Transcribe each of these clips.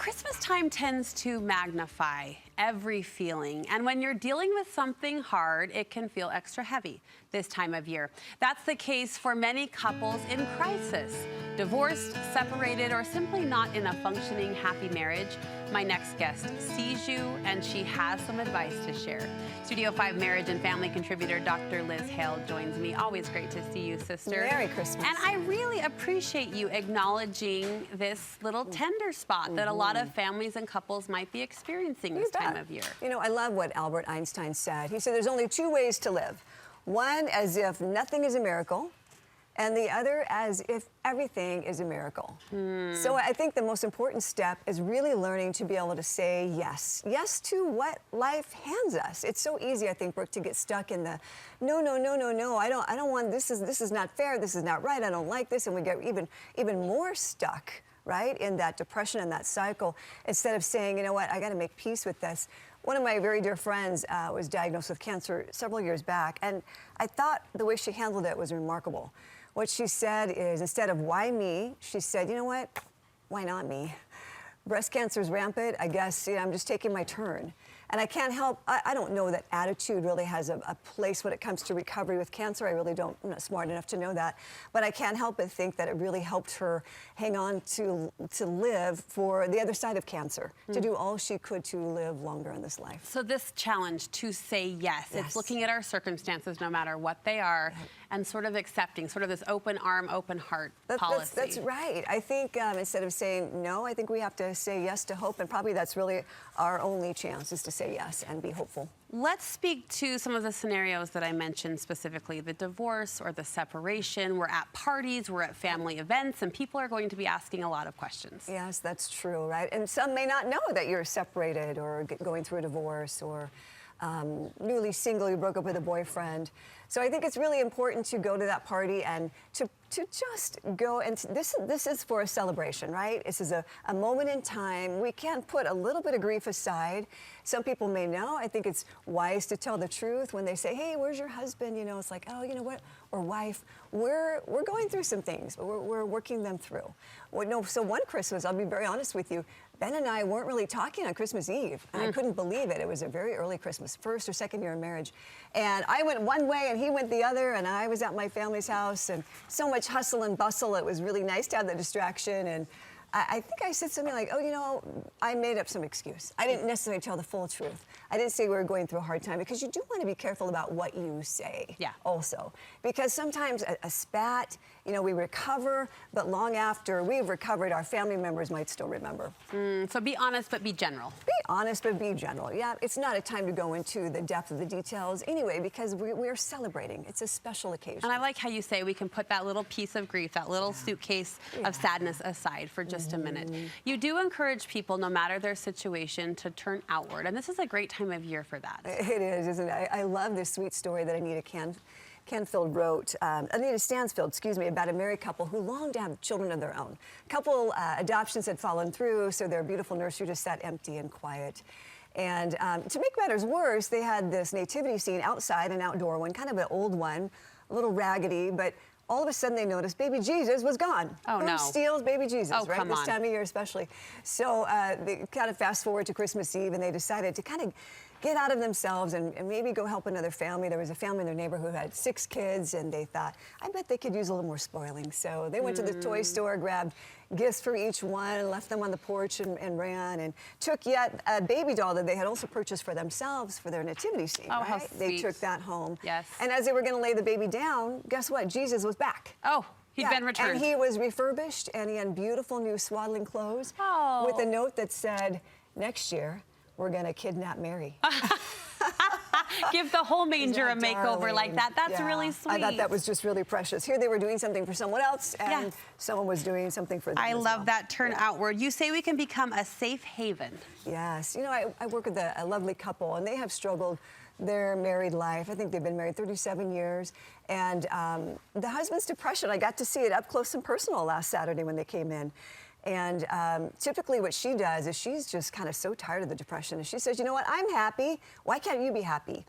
Christmas time tends to magnify every feeling, and when you're dealing with something hard, it can feel extra heavy this time of year. That's the case for many couples in crisis, divorced, separated, or simply not in a functioning, happy marriage. My next guest sees you, and she has some advice to share. Studio 5 marriage and family contributor Dr. Liz Hale joins me. Always great to see you, sister. Merry Christmas. And I really appreciate you acknowledging this little tender spot that a lot of families and couples might be experiencing this time of year. You know, I love what Albert Einstein said. He said there's only two ways to live. One as if nothing is a miracle, and the other as if everything is a miracle. So I think the most important step is really learning to be able to say yes. Yes to what life hands us. It's so easy, I think, Brooke, to get stuck in the no, I don't want this is not fair, this is not right, I don't like this, and we get even more stuck, right, in that depression and that cycle, instead of saying, you know what, I got to make peace with this. One of my very dear friends was diagnosed with cancer several years back, and I thought the way she handled it was remarkable. What she said is, instead of why me, she said, you know what, why not me? Breast cancer is rampant. I guess I'm just taking my turn. And I can't help, I don't know that attitude really has a place when it comes to recovery with cancer. I really don't, I'm not smart enough to know that. But I can't help but think that it really helped her hang on to live for the other side of cancer, to do all she could to live longer in this life. So this challenge to say yes, it's looking at our circumstances no matter what they are, and sort of accepting, sort of this open arm, open heart policy. That's right. I think instead of saying no, I think we have to say yes to hope, and probably that's really our only chance, is to say yes and be hopeful. Let's speak to some of the scenarios that I mentioned, specifically the divorce or the separation. We're at parties, we're at family events, and people are going to be asking a lot of questions. Yes, that's true, right? And some may not know that you're separated or going through a divorce, or newly single, you broke up with a boyfriend. So I think it's really important to go to that party and to just go, and this is for a celebration, right? This is a moment in time. We can't put a little bit of grief aside. Some people may know. I think it's wise to tell the truth when they say, hey, where's your husband? You know, it's like, oh, you know what, or wife, we're going through some things, but we're working them through. Well, no, so one Christmas, I'll be very honest with you, Ben and I weren't really talking on Christmas Eve, and I couldn't believe it. It was a very early Christmas, first or second year of marriage. And I went one way and he went the other, and I was at my family's house, and so much hustle and bustle. It was really nice to have the distraction. And I think I said something like, oh, you know, I made up some excuse. I didn't necessarily tell the full truth. I didn't say we were going through a hard time, because you do want to be careful about what you say also. Because sometimes a spat, you know, we recover, but long after we've recovered, our family members might still remember. So be honest, but be general. Be honest, but be general. Yeah, it's not a time to go into the depth of the details anyway, because we're celebrating. It's a special occasion. And I like how you say we can put that little piece of grief, that little suitcase of sadness aside for just a minute. You do encourage people, no matter their situation, to turn outward, and this is a great time of year for that. It is, isn't it? I love this sweet story that Anita Stansfield wrote, about a married couple who longed to have children of their own. Couple adoptions had fallen through, so their beautiful nursery just sat empty and quiet. And to make matters worse, they had this nativity scene outside, an outdoor one, kind of an old one, a little raggedy, but all of a sudden they noticed baby Jesus was gone. Oh, Who no. steals baby Jesus, Oh, right? come on. This time of year especially. So they kind of fast forward to Christmas Eve, and they decided to kind of get out of themselves and maybe go help another family. There was a family in their neighborhood who had 6 kids, and they thought, I bet they could use a little more spoiling. So they went to the toy store, grabbed gifts for each one, left them on the porch, and ran, and took yet a baby doll that they had also purchased for themselves for their nativity scene. Oh, right? how sweet. They took that home. Yes. And as they were going to lay the baby down, guess what? Jesus was back. Oh, he'd been returned. And he was refurbished, and he had beautiful new swaddling clothes with a note that said, next year, we're going to kidnap Mary. Give the whole manger a makeover darling? like that. That's really sweet. I thought that was just really precious. Here they were doing something for someone else, and someone was doing something for them. I love that turn outward. You say we can become a safe haven. Yes. You know, I work with a lovely couple, and they have struggled their married life. I think they've been married 37 years. And the husband's depression, I got to see it up close and personal last Saturday when they came in. And typically what she does is she's just kind of so tired of the depression. And she says, you know what, I'm happy. Why can't you be happy?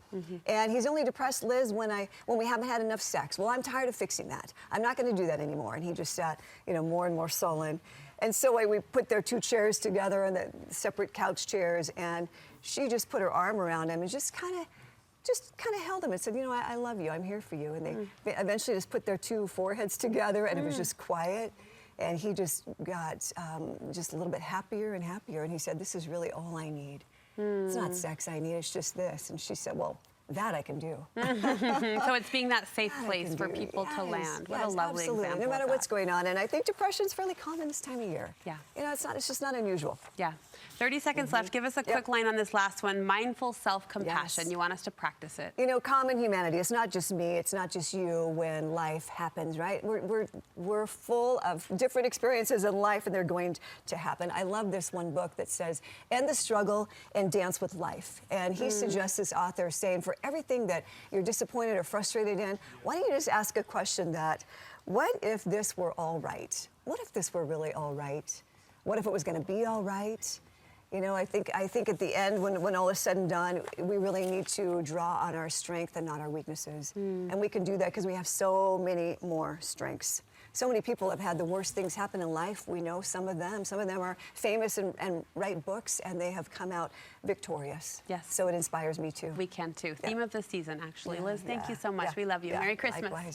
And he's only depressed, Liz, when we haven't had enough sex. Well, I'm tired of fixing that. I'm not going to do that anymore. And he just sat, you know, more and more sullen. And so we put their 2 chairs together on the separate couch chairs, and she just put her arm around him and just kind of held him and said, you know, I love you, I'm here for you. And they eventually just put their 2 foreheads together, and it was just quiet. And he just got just a little bit happier and happier. And he said, this is really all I need. It's not sex I need, it's just this. And she said, well, that I can do. So it's being that safe place for people to land. What a lovely absolutely. example. No matter of what's that. going on. And I think depression's fairly common this time of year. Yeah. You know, it's just not unusual. Yeah. 30 seconds left. Give us a quick line on this last one. Mindful self-compassion. Yes. You want us to practice it. You know, common humanity. It's not just me. It's not just you when life happens, right? We're full of different experiences in life, and they're going to happen. I love this one book that says, end the struggle and dance with life. And he suggests, this author, saying, for everything that you're disappointed or frustrated in, why don't you just ask a question that, what if this were all right? What if this were really all right? What if it was going to be all right? You know, I think at the end, when all is said and done, we really need to draw on our strength and not our weaknesses. And we can do that because we have so many more strengths. So many people have had the worst things happen in life. We know some of them. Some of them are famous and write books, and they have come out victorious. Yes. So it inspires me too. We can too. Theme of the season, actually. Yeah, Liz, thank you so much. yeah, We love you. yeah, Merry Christmas. likewise.